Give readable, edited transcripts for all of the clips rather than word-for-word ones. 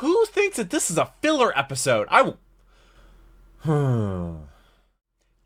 Who thinks that this is a filler episode? I will.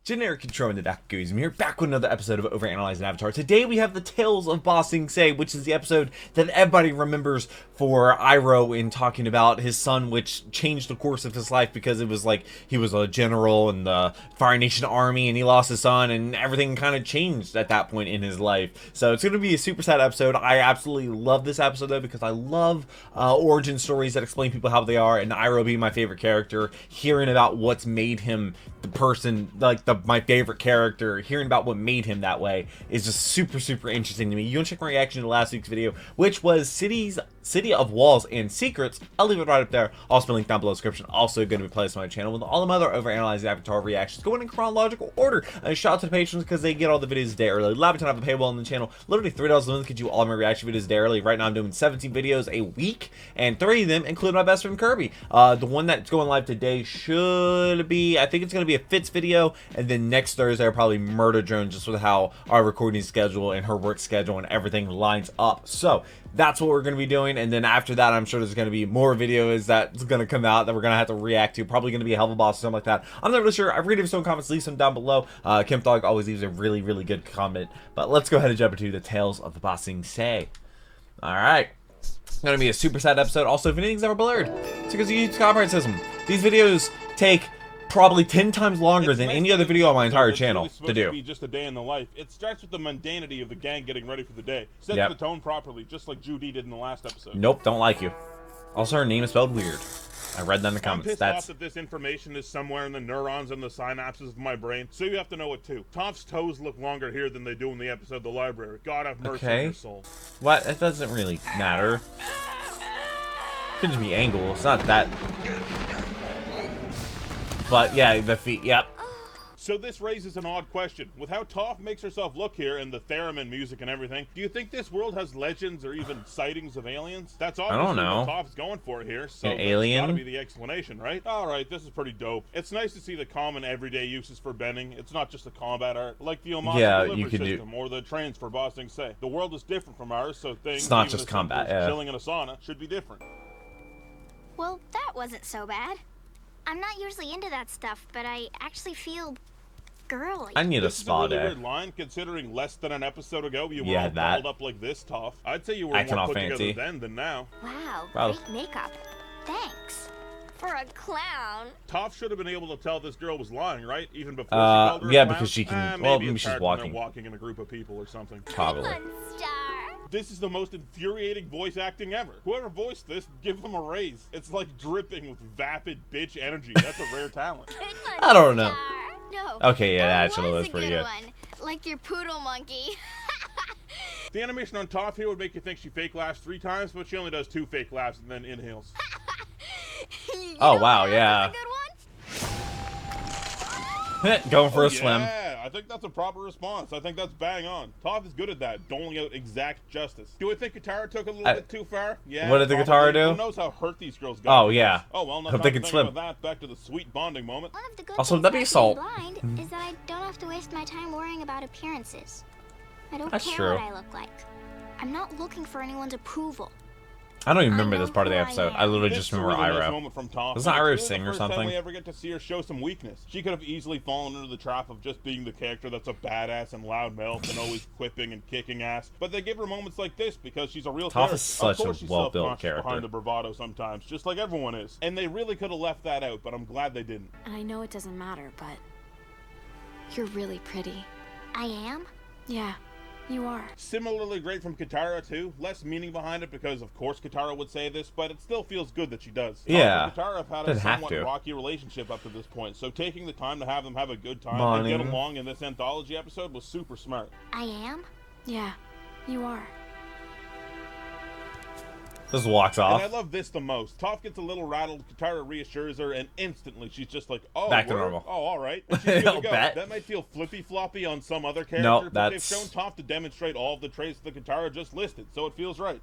Generic intro into Dakuizm here, back with another episode of Overanalyzing Avatar. Today we have the Tales of Ba Sing Se, which is the episode that everybody remembers for Iroh in talking about his son, which changed the course of his life because it was like he was a general in the Fire Nation army and he lost his son and everything kind of changed at that point in his life. So it's going to be a super sad episode. I absolutely love this episode though because I love origin stories that explain people how they are, and Iroh being my favorite character, hearing about what's made him the person, like my favorite character, hearing about what made him that way is just super interesting to me. You want to check my reaction to last week's video, which was City of Walls and Secrets. I'll leave it right up there. Also, link down below in the description. Also going to be placed on my channel with all of my other Overanalyzing Avatar reactions going in chronological order. And shout out to the patrons because they get all the videos a day early. Labaton have a paywall on the channel. Literally $3 a month gets you all of my reaction videos a day early. Right now I'm doing 17 videos a week, and 3 of them include my best friend Kirby. The one that's going live today should be, I think it's going to be a Fitz video, and then next Thursday I'll probably Murder Joan, just with how our recording schedule and her work schedule and everything lines up. So that's what we're going to be doing, and then after that I'm sure there's going to be more videos that's going to come out that we're going to have to react to. Probably going to be a Hell of a Boss or something like that. I'm not really sure. I read some comments, leave some down below. Kim Dog always leaves a really good comment. But let's go ahead and jump into the Tales of the Ba Sing Se. Alright. It's going to be a super sad episode. Also, if anything's ever blurred, it's because of YouTube's copyright system. These videos take probably 10 times longer than any other video on my entire channel to do. Be just a day in the life. It starts with the mundanity of the gang getting ready for the day. Sets the tone properly, just like Judy did in the last episode. Nope, don't like you. Also, her name is spelled weird. I read that in the comments. I'm pissed off that this information is somewhere in the neurons and the synapses of my brain, so you have to know it too. Toph's toes look longer here than they do in the episode of The Library. God have mercy on your soul. What? That doesn't really matter. Could just be angle. It's not that. But yeah, the feet. Yep. So this raises an odd question. With how Toph makes herself look here and the theremin music and everything, do you think this world has legends or even sightings of aliens? That's obviously what Toph's going for here, so an alien? That's gotta be the explanation, right? Alright, this is pretty dope. It's nice to see the common everyday uses for bending. It's not just a combat art, like the homage delivery system or the trains for Ba Sing Se. The world is different from ours, so things, it's not just combat, chilling in a sauna, should be different. Well, that wasn't so bad. I'm not usually into that stuff, but I actually feel girly. I need a spa day. This is a really weird line, considering less than an episode ago you were all dolled up like this, Toph. I'd say you were more put together then than now. Wow, great makeup. Thanks. For a clown. Toph should have been able to tell this girl was lying, right? Even before she called her a clown? Because she can. Well, maybe she's walking. Walking in a group of people or something. Probably. This is the most infuriating voice acting ever. Whoever voiced this, give them a raise. It's like dripping with vapid bitch energy. That's a rare talent. I don't know. No. Okay, yeah, that actually was pretty good. Like your poodle monkey. The animation on Toph here would make you think she fake laughs 3 times, but she only does 2 fake laughs and then inhales. Oh wow, yeah. Going for a swim. Yeah, I think that's a proper response. I think that's bang on. Toph is good at that, doling out exact justice. Do I think Katara took a little bit too far? Yeah. What did the Katara do? Who knows how hurt these girls got? Oh yeah. Oh well, not hope they can swim. About that. Back to the sweet bonding moment. One of the good also, that'd be assault. Blind is that I don't have to waste my time worrying about appearances. I don't That's care true. what I look like. I'm not looking for anyone's approval. I don't even remember this part of the episode. I literally just remember Iroh. Doesn't Iroh sing or something? We ever get to see her show some weakness. She could have easily fallen into the trap of just being the character that's a badass and loudmouth and always quipping and kicking ass. But they give her moments like this because she's a real character. Toph is such a well-built character. Behind the bravado sometimes, just like everyone is. And they really could have left that out, but I'm glad they didn't. And I know it doesn't matter, but you're really pretty. I am? Yeah. You are. Similarly great from Katara too. Less meaning behind it because of course Katara would say this, but it still feels good that she does. Yeah. And Katara have had a somewhat rocky relationship up to this point, so taking the time to have them have a good time and get along in this anthology episode was super smart. I am? Yeah, you are. Just walks off. And I love this the most. Toph gets a little rattled, Katara reassures her, and instantly she's just like, oh, back to normal. Oh, all right. And she's good to go. That might feel flippy-floppy on some other character, but they've shown Toph to demonstrate all of the traits that Katara just listed, so it feels right.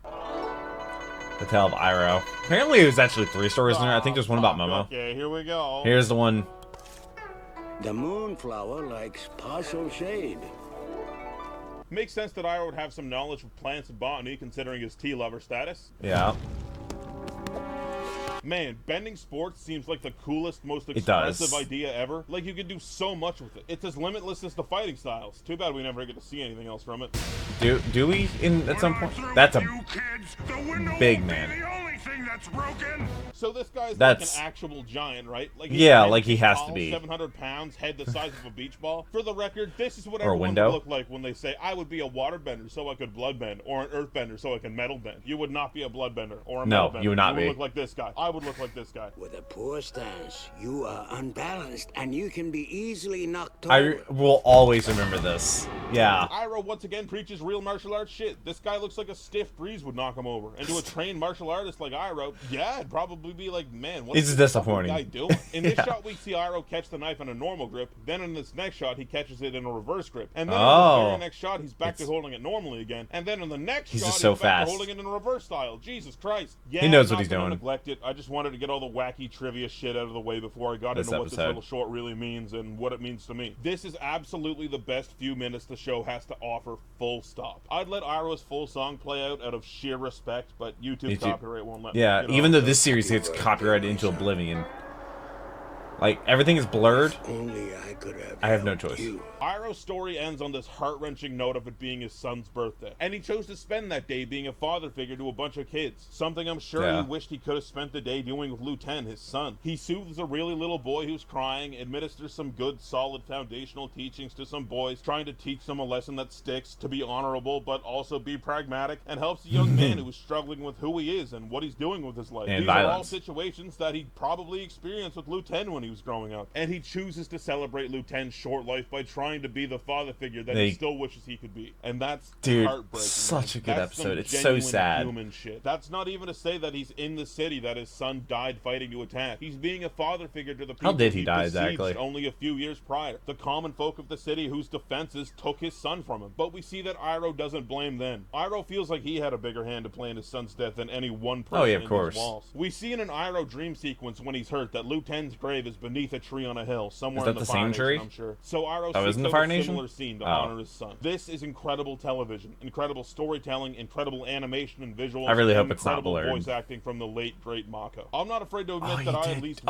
The Tale of Iroh. Apparently there's actually 3 stories in there. I think there's one about Momo. Okay, here we go. Here's the one. The moonflower likes partial shade. Makes sense that Iroh would have some knowledge of plants and botany, considering his tea lover status. Yeah. Man, bending sports seems like the coolest, most expressive idea ever. Like, you can do so much with it. It's as limitless as the fighting styles. Too bad we never get to see anything else from it. Do we at some point? That's a big man. So this guy's like an actual giant, right? Like like he has to be. 700 pounds, head the size of a beach ball. For the record, this is what or everyone would look like when they say, I would be a waterbender so I could bloodbend, or an earthbender so I can metal bend. You would not be a bloodbender or a metal bender. No, you would not be. You would look like this guy. I would look like this guy. With a poor stance, you are unbalanced and you can be easily knocked I over. will always remember this. Yeah. Iroh once again preaches real martial arts shit. This guy looks like a stiff breeze would knock him over. And to a trained martial artist like Iroh, yeah, it'd probably be like, man, what is this disappointing guy doing? In this shot, we see Iroh catch the knife in a normal grip. Then in this next shot, he catches it in a reverse grip. And then in the very next shot, he's back to holding it normally again. And then in the next shot, just so he's back fast. to holding it in a reverse style. Jesus Christ. Yeah, He knows what not he's gonna doing. Neglect it. I just wanted to get all the wacky trivia shit out of the way before I got into what this little short really means and what it means to me. This is absolutely the best few minutes the show has to offer, full stop. I'd let Iroh's full song play out of sheer respect, but YouTube copyright won't let me. Yeah, even though this series gets copyrighted into oblivion. Like, everything is blurred. Only I could have. I have no choice. Iroh's story ends on this heart-wrenching note of it being his son's birthday. And he chose to spend that day being a father figure to a bunch of kids. Something I'm sure he wished he could have spent the day doing with Liu 10, his son. He soothes a really little boy who's crying, administers some good, solid foundational teachings to some boys, trying to teach them a lesson that sticks, to be honorable, but also be pragmatic, and helps a young man who is struggling with who he is and what he's doing with his life. These are all situations that he probably experienced with Liu 10 when he was growing up. And he chooses to celebrate Liu 10's short life by trying to be the father figure that he still wishes he could be. And that's heartbreaking. Such a good episode. It's so sad. Human shit. That's not even to say that he's in the city that his son died fighting to attack. He's being a father figure to the people he die exactly only a few years prior. The common folk of the city whose defenses took his son from him. But we see that Iroh doesn't blame them. Iroh feels like he had a bigger hand to play in his son's death than any one person in these walls. We see in an Iroh dream sequence when he's hurt that Liu 10's grave is beneath a tree on a hill somewhere in the Fire Nation, I'm sure. So Iroh seeks out a similar scene to honor his son. This is incredible television, incredible storytelling, incredible animation and visuals. I really hope it's not incredible blurred. voice acting from the late great Mako. I'm not afraid to admit that I at least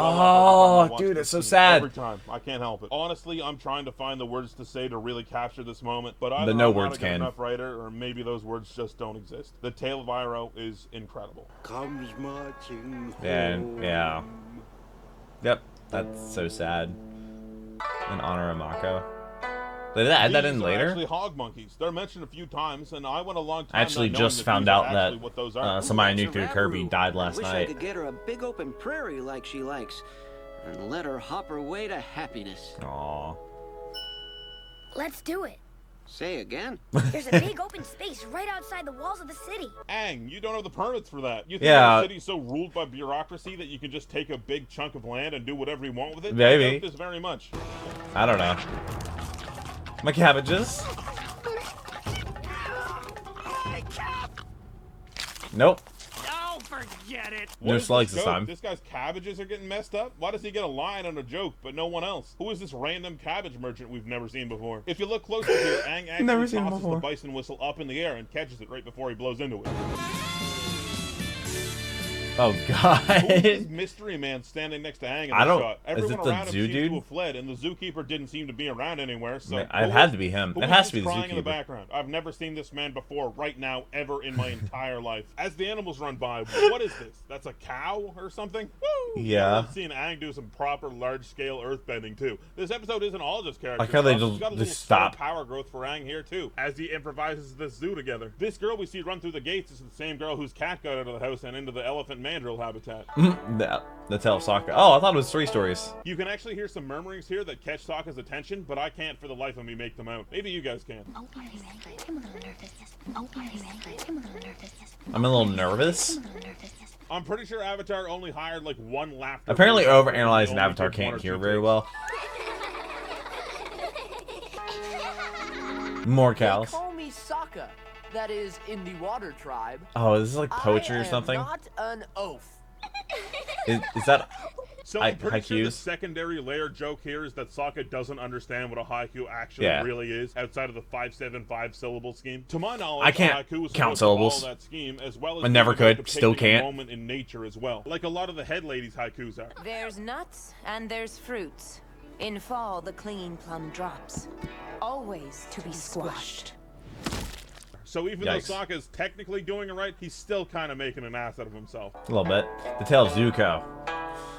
dude, it's so sad. Every time, I can't help it. Honestly, I'm trying to find the words to say to really capture this moment, but either I'm not a good enough writer, or maybe those words just don't exist. The tale of Iroh is incredible. Comes marching home. And yep, that's so sad. In honor of Mako. Did they add that in later? Actually, hog monkeys. They're mentioned a few times, and I went a long time. I actually just found out that somebody I knew through Kirby died last night. I could get her a big open prairie like she likes, and let her hop her way to happiness. Aww. Let's do it. Say again? There's a big open space right outside the walls of the city. Aang, you don't have the permits for that. You think the city's so ruled by bureaucracy that you can just take a big chunk of land and do whatever you want with it? Maybe. I doubt this very much. I don't know. My cabbages. Nope. Oh, forget it. No slugs this time. This guy's cabbages are getting messed up? Why does he get a line on a joke, but no one else? Who is this random cabbage merchant we've never seen before? If you look closer here, Aang actually tosses the bison whistle up in the air and catches it right before he blows into it. Oh god. Who is this mystery man standing next to Aang in the shot? Everyone around him seems to have fled, and the zookeeper didn't seem to be around anywhere, so... It had to be him. It has to be the zookeeper. In the zookeeper. background? I've never seen this man before, right now, ever in my entire life. As the animals run by, what is this? That's a cow or something? Woo! Yeah. I've seen Aang do some proper large-scale earthbending, too. This episode isn't all just character. Like how they got a just stop. Power growth for Aang here, too, as he improvises this zoo together. This girl we see run through the gates is the same girl whose cat got out of the house and into the elephant mandrill habitat. The tale of Sokka. Oh, I thought it was 3 stories. You can actually hear some murmurings here that catch Sokka's attention, but I can't for the life of me make them out. Maybe you guys can. I'm a little nervous. I'm pretty sure Avatar only hired like one laughter. Apparently Overanalyzing Avatar can't hear very well. More cows. They call me Sokka. That is, in the water tribe. Oh, is this like poetry or something? Not an oaf. Is that So I'm pretty sure the haikus. secondary layer joke here is that Sokka doesn't understand what a haiku actually really is outside of the 575 syllable scheme. To my knowledge, I can't a haiku is count supposed to follow syllables. that scheme, as well as I never being about could, still depicting a can't. moment in nature as well, like a lot of the head ladies' haikus are. There's nuts and there's fruits. In fall, the clinging plum drops, always to be squashed. So even though Sokka's technically doing it right, he's still kind of making an ass out of himself. A little bit. The tale of Zuko.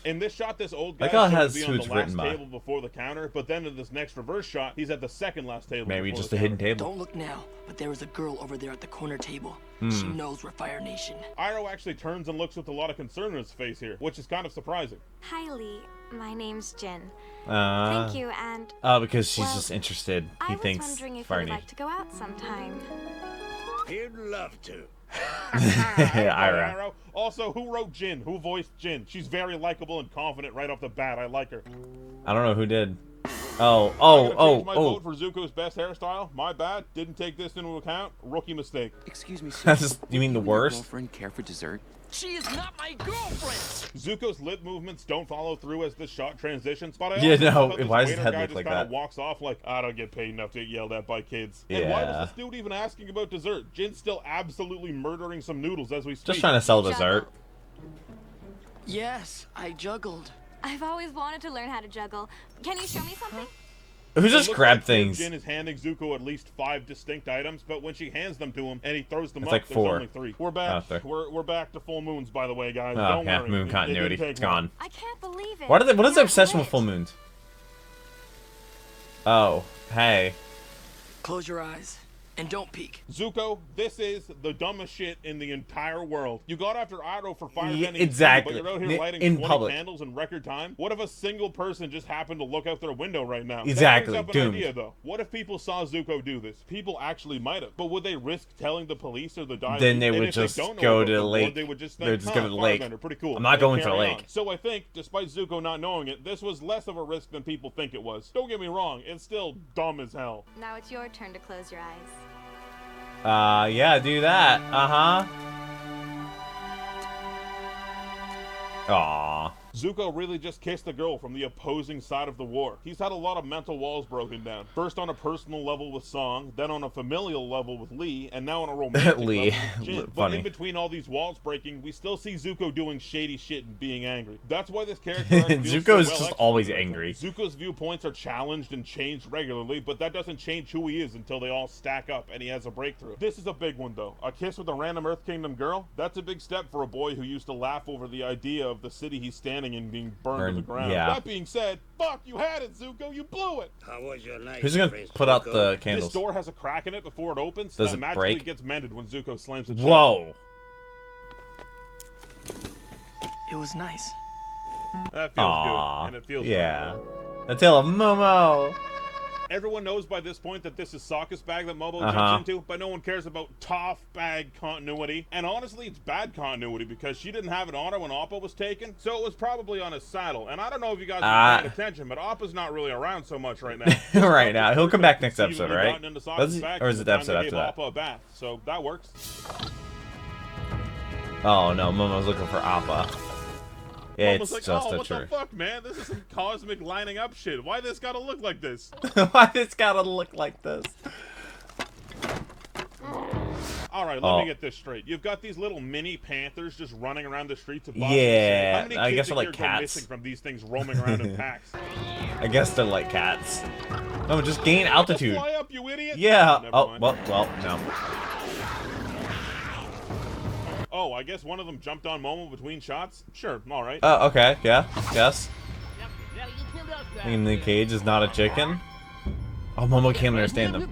In this shot, this old guy Like how it should has be who on it's the last written by. table before the counter, but then in this next reverse shot, he's at the second last table. Maybe before just the a hidden counter. table. Don't look now, but there is a girl over there at the corner table. She knows we're Fire Nation. Iroh actually turns and looks with a lot of concern in his face here, which is kind of surprising. Hi, Lee. My name's Jin. Thank you, and because she's well, just interested. He I was thinks wondering if Fire you'd Nation. like to go out sometime. He'd love to. Iroh. Also, who wrote Jin? Who voiced Jin? She's very likable and confident right off the bat. I like her. I don't know who did. I'm gonna change my vote for Zuko's best hairstyle. My bad. Didn't take this into account. Rookie mistake. Excuse me, sir. That's just, you mean the Would your worst? girlfriend care for dessert? She is not my girlfriend! Zuko's lip movements don't follow through as this shot transitions, but I Yeah, also no, love how this why does his waiter head guy look just like kinda that? walks off like, I don't get paid enough to get yelled at by kids. And why was Yeah. this dude even asking about dessert? Jin's still absolutely murdering some noodles as we speak. Just trying to sell dessert. Yes, I juggled. I've always wanted to learn how to juggle. Can you show me something? Who It just looks grabbed like things? Jin is handing Zuko at least 5 distinct items, but when she hands them to him and he throws them It's up, like there's 4. only 3. We're back. Oh, 3. We're back to full moons, by the way, guys. Oh, Don't yeah, worry. moon It didn't continuity. take It's long. gone. I can't believe it. What is the You're obsession with lit. full moons? Oh, hey. Close your eyes and don't peek. Zuko, this is the dumbest shit in the entire world. You got after Iroh for fire Yeah, bending, exactly. but you're out here lighting In 20 public. candles in record time. What if a single person just happened to look out their window right now? Exactly, That brings up an doomed. idea, though. What if people saw Zuko do this? People actually might have, but would they risk telling the police or the dive? Then they And would if just don't know go about to the war, lake. They would just They think, would just go to the "Huh, lake. firebender, pretty cool." I'm not and going for the carry lake. on. So I think, despite Zuko not knowing it, this was less of a risk than people think it was. Don't get me wrong, it's still dumb as hell. Now it's your turn to close your eyes. Yeah, do that. Aww. Zuko really just kissed a girl from the opposing side of the war. He's had a lot of mental walls broken down. First on a personal level with Song, then on a familial level with Lee, and now on a romantic Lee. level with Jin. But Funny. in between all these walls breaking, we still see Zuko doing shady shit and being angry. That's why this character arc feels Zuko so is well just always executed. angry. Zuko's viewpoints are challenged and changed regularly, but that doesn't change who he is until they all stack up and he has a breakthrough. This is a big one though. A kiss with a random Earth Kingdom girl? That's a big step for a boy who used to laugh over the idea of the city he's standing in being burned to the ground. yeah. That being said, fuck, you had it, Zuko. You blew it. How was your night? Who's gonna put out the candles? This door has a crack in it before it opens. Does that it magically break? gets mended when Zuko slams it shut. Whoa. It was nice. That feels Aww. good, and it feels Yeah. good. The tale of Momo. Everyone knows by this point that this is Sokka's bag that Momo Uh-huh. jumps into, but no one cares about Toph bag continuity. And honestly, it's bad continuity because she didn't have it on her when Appa was taken, so it was probably on his saddle. And I don't know if you guys are paying attention, but Appa's not really around so much right now. Right now. He'll come back next episode, Conceivably right? gotten into Sokka's Does he? bag Or is from it the time episode they after gave that? Appa a bath, so that works. Oh no, Momo's looking for Appa. Momo's It's like, just oh, a what the trick. fuck, man? This is some cosmic lining up shit. Why this gotta look like this? Why this gotta look like this? All right, let me get this straight. You've got these little mini panthers just running around the streets of Boston. Yeah, How many I kids guess a they're like year go cats. missing from these things roaming around in packs? I guess they're like cats. No, just gain altitude. Fly up, you idiot! Yeah. Never Oh, mind. well, no. Oh, I guess one of them jumped on Momo between shots? Sure, alright. Oh, okay. Yeah. Yes. In the cage is not a chicken. Oh, Momo can't understand them.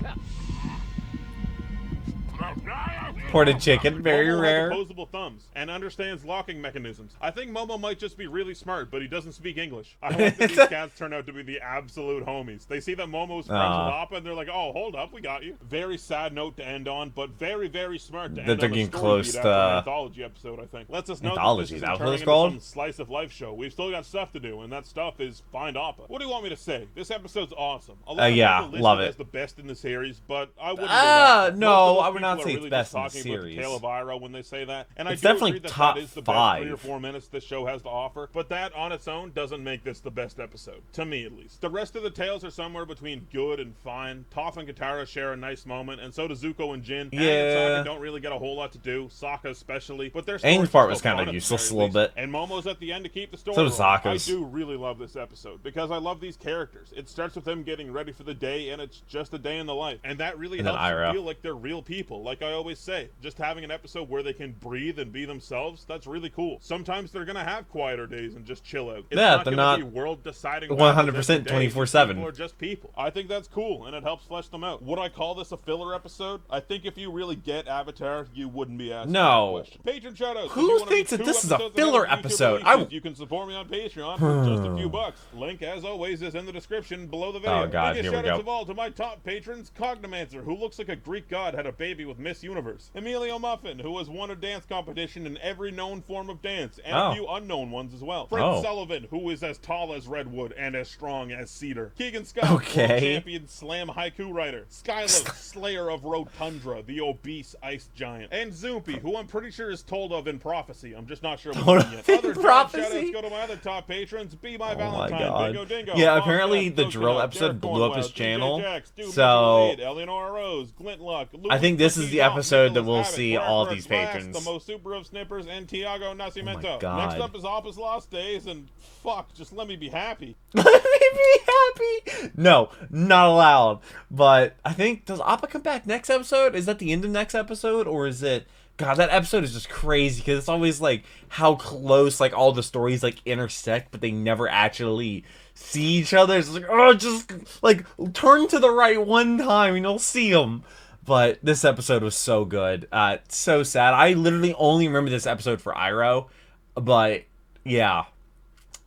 Ported chicken, very Momo rare. has opposable thumbs and understands locking mechanisms. I think Momo might just be really smart, but he doesn't speak English. I hope that these cats turn out to be the absolute homies. They see that Momo's friends with Appa, and they're like, "Oh, hold up, we got you." Very sad note to end on, but very, very smart to end That they're on a getting story close beat to, after an anthology episode. I think. Lets us know Anthology, that this is that what isn't it's turning called? into some slice of life show. We've still got stuff to do, and that stuff is find Appa. What do you want me to say? This episode's awesome. A lot of yeah, people list love it it. as the best in the series, but I wouldn't. Ah, go that far. no, Most of those I would not people say are it's really best just in the talking series. The Tale of Iroh when they say that. And It's I do definitely agree that top that is the 5. best 3 or 4 minutes this show has to offer, but that on its own doesn't make this the best episode, to me at least. The rest of the tales are somewhere between good and fine. Toph and Katara share a nice moment, and so do Zuko and Jin. Yeah. Aang and Sokka don't really get a whole lot to do, Sokka especially, but their Aang's stories part are was still kind fun of at the useless a very little least. bit. And Momo's at the end to keep the story So was rolling. Sokka's. I do really love this episode, because I love these characters. It starts with them getting ready for the day, and it's just a day in the life. And that really And then helps Iroh. you feel like they're real people. Like I always say, just having an episode where they can breathe and be themselves, that's really cool. Sometimes they're gonna have quieter days and just chill out. It's Yeah, not they're gonna not be world-deciding 100% 24/7. People are just people. I think that's cool, and it helps flesh them out. Would I call this a filler episode? I think if you really get Avatar, you wouldn't be asking No. that question. Patron shoutouts. Who If you wanna thinks be that 2 this is a episodes filler ahead of YouTube episode? releases, you can support me on Patreon for just a few bucks. Link, as always, is in the description below the video. Oh, God, Biggest here we shoutouts go. of all to my top patrons: Cognomancer, who looks like a Greek god had a baby with Miss Universe; Emilio Muffin, who has won a dance competition in every known form of dance, and a few unknown ones as well; Fred Sullivan, who is as tall as Redwood and as strong as Cedar; Keegan Scott, world champion slam haiku writer; Skylo, slayer of Rotundra, the obese ice giant; and Zoopy, who I'm pretty sure is told of in prophecy. I'm just not sure which one yet. Other Prophecy? shoutouts go to my other top patrons: Be My Oh my Valentine, God. Dingo Dingo, Yeah, Bob apparently Jeff, the Coconut, drill episode Derek blew up his Cornwell, channel, DJ Jax, Dude, so- Mitchell Wade, Eleanor Rose, Glintlock, I think this is the episode that we'll Nicholas see Abbott, all Mark these Glass, patrons. the most super of snippers, and Tiago Nascimento. Oh my God. Next up is Appa's Lost Days, and fuck, just let me be happy. Let me be happy. No, not allowed. But I think, does Appa come back next episode? Is that the end of next episode, or is it? God, that episode is just crazy because it's always like how close like all the stories like intersect, but they never actually see each other. It's like, oh, just like turn to the right one time and you'll see them. But this episode was so good. So sad. I literally only remember this episode for Iroh, but yeah,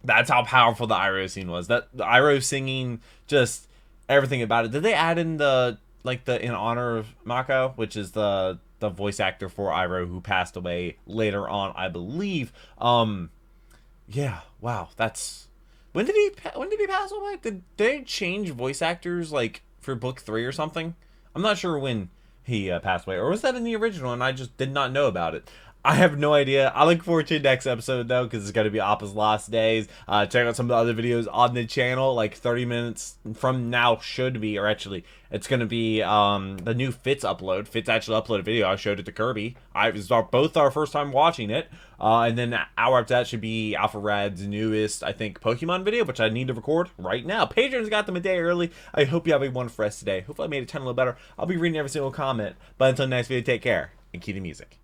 that's how powerful the Iroh scene was. That the Iroh singing, just everything about it. Did they add in the in honor of Mako, which is the voice actor for Iroh who passed away later on, I believe. Yeah, wow, that's when did he pass away? Did they change voice actors like for book 3 or something? I'm not sure when he passed away, or was that in the original and I just did not know about it. I have no idea. I look forward to the next episode, though, because it's going to be Appa's Lost Days. Check out some of the other videos on the channel, like 30 minutes from now should be, or actually, it's going to be the new Fitz upload. Fitz actually uploaded a video. I showed it to Kirby. It was both our first time watching it. And then an hour after that should be Alpha Rad's newest, I think, Pokemon video, which I need to record right now. Patrons got them a day early. I hope you have a wonderful rest today. Hopefully I made it 10 a little better. I'll be reading every single comment. But until next video, take care and keep the music.